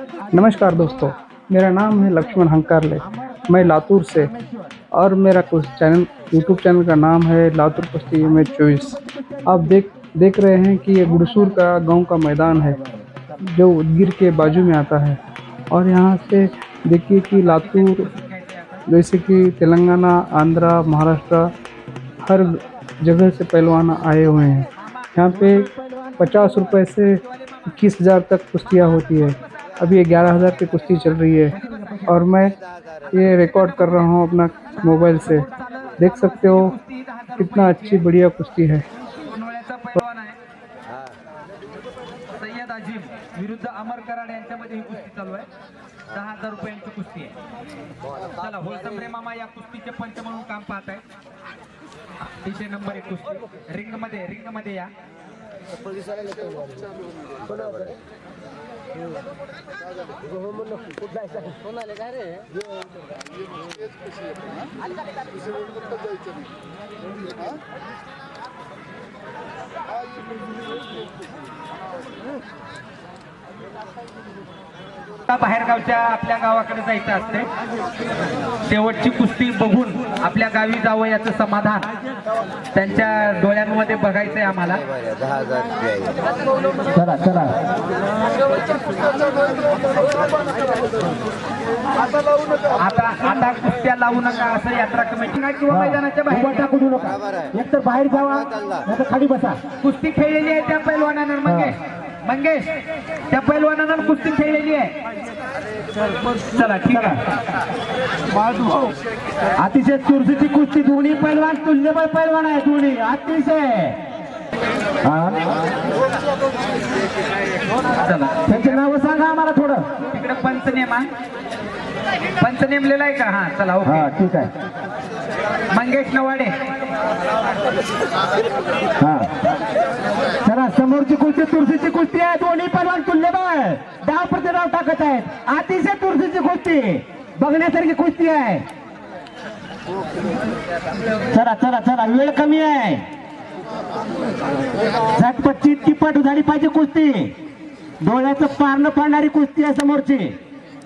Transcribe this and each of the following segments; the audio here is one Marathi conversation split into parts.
नमस्कार दोस्तों, मेरा नाम है लक्ष्मण हंकारले। मैं लातूर से और मेरा कुछ चैनल यूट्यूब चैनल का नाम है लातूर कुश्ती इमेज चॉइस। आप देख रहे हैं कि ये गुड़सूर का गांव का मैदान है जो उदगीर के बाजू में आता है। और यहाँ से देखिए कि लातूर जैसे कि तेलंगाना, आंध्रा, महाराष्ट्र हर जगह से पहलवान आए हुए हैं। यहाँ पे 50 रुपये से 21,000 तक कुश्तियाँ होती है। अभी 11,000 की कुश्ती चल रही है और मैं ये रिकॉर्ड कर रहा हूँ अपना मोबाइल से। देख सकते हो कितना अच्छी बढ़िया कुश्ती है। सय्यद अजीम विरुद्ध अमर कराड यांच्यामध्ये ही कुस्ती चालू आहे। 10,000 रुपयांची कुस्ती आहे। चला होलसमरे मामा या कुस्तीचे पंच म्हणून काम पाहत आहेत। 300 नंबर 1 कुस्ती रिंग मध्ये या। बाहेरगावच्या आपल्या गावाकडे जायचं असते। शेवटची कुस्ती बघून आपल्या गावी जावं याचं समाधान त्यांच्या डोळ्यांमध्ये बघायचंय आम्हाला। 10,000 चला चला आता कुस्त्या लावू नका असं यात्रा कमिटी किंवा मैदानाच्या बाहेर टाकू नका। एकतर बाहेर जावा नाहीतर खाली बसा। कुस्ती खेळलेली आहे त्या पैलवानानं मंगेश त्या पैलवानानं कुस्ती खेळलेली आहे। चला ठीक आहे। अतिशय चुरशीची कुस्ती, दोन्ही पैलवान तुल्यबळ पैलवान आहे, दोन्ही अतिशय। चला त्यांचे नाव सांगा आम्हाला थोडं। तिकडे पंच नेमलेला आहे का? हा चला ओके हा ठीक आहे। मंगेश नवाडे। हा चला समोरची कुस्ती चुरशीची कुस्ती आहे, दोन्ही पैलवान तुल्यबळ डाव प्रति डाव टाकत आहेत। अतिशय चुरशीची कुस्ती, बघण्यासारखी कुस्ती आहे। चला चला चला वेळ कमी आहे। झटपट चिटकीपट झाली पाहिजे कुस्ती, डोळ्याचं पारणं पाडणारी कुस्ती आहे समोरची।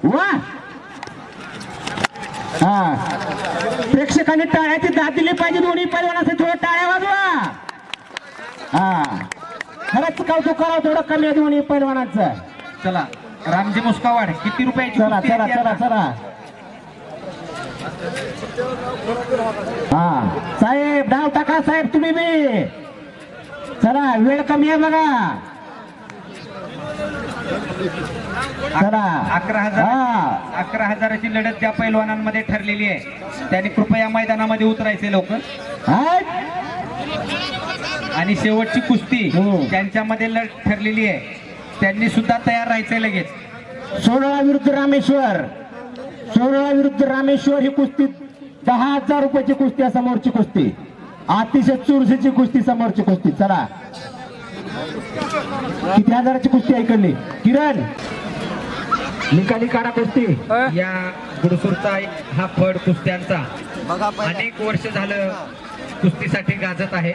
वा हा प्रेक्षकांनी टाळ्याची दाद दिली पाहिजे, दोन्ही पैलवानांसाठी थोडं टाळ्या वाजवा। हा खरंच कौतुक करावं, थोडं कमी आहे दोन्ही पैलवानांचं। चला रामजी मुस्कावाड किती रुपयाची चला कुस्ती चला आहे चला ती चला हा साहेब डाव टाका साहेब तुम्ही बी। चला वेळ कमी आहे बघा। चला 11,000ची लढत ज्या पैलवानांमध्ये ठरलेली आहे त्यांनी कृपया मैदानामध्ये उतरायचे लवकर। आणि शेवटची कुस्ती त्यांच्यामध्ये लढत ठरलेली आहे त्यांनी सुद्धा तयार राहायचे लगेच। 16 विरुद्ध रामेश्वर, 16 विरुद्ध रामेश्वर ही कुस्ती 10,000 रुपयाची कुस्ती आहे समोरची कुस्ती। अतिशय चुरशीची कुस्ती समोरची कुस्ती। चला किती हजाराची कुस्ती ऐकली किरण? निकाली काढा कुस्ती। या गुडसूरचा हा फड कुस्त्यांचा अनेक वर्ष झालं कुस्तीसाठी गाजत आहे।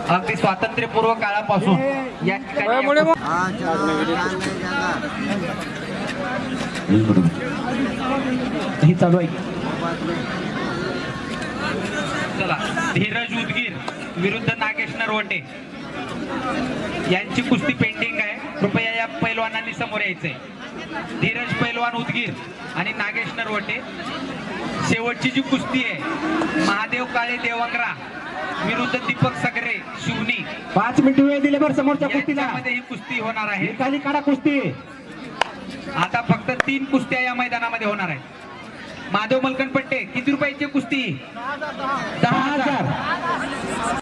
अगदी स्वातंत्र्यपूर्व काळापासून या ठिकाणी ही चालू आहे। चला धीरज उदगीर विरुद्ध नागेश नरवटे यांची कुस्ती पेंडिंग आहे। कृपया या पैलवानांनी समोर यायचंय। धीरज पैलवान उदगीर आणि नागेश नरवटे। शेवटची जी कुस्ती आहे महादेव काळे देवंगरा विरुद्ध दीपक सगरे शिवनी। 5 मिनिट वेळ दिले बरं समोरच्या कुस्तीला। मध्ये ही कुस्ती होणार आहे। निकाली काढा कुस्ती। आता फक्त 3 कुस्त्या या मैदानामध्ये होणार आहेत। माधव मलकनपट्टे किती रुपयाची कुस्ती? 10,000।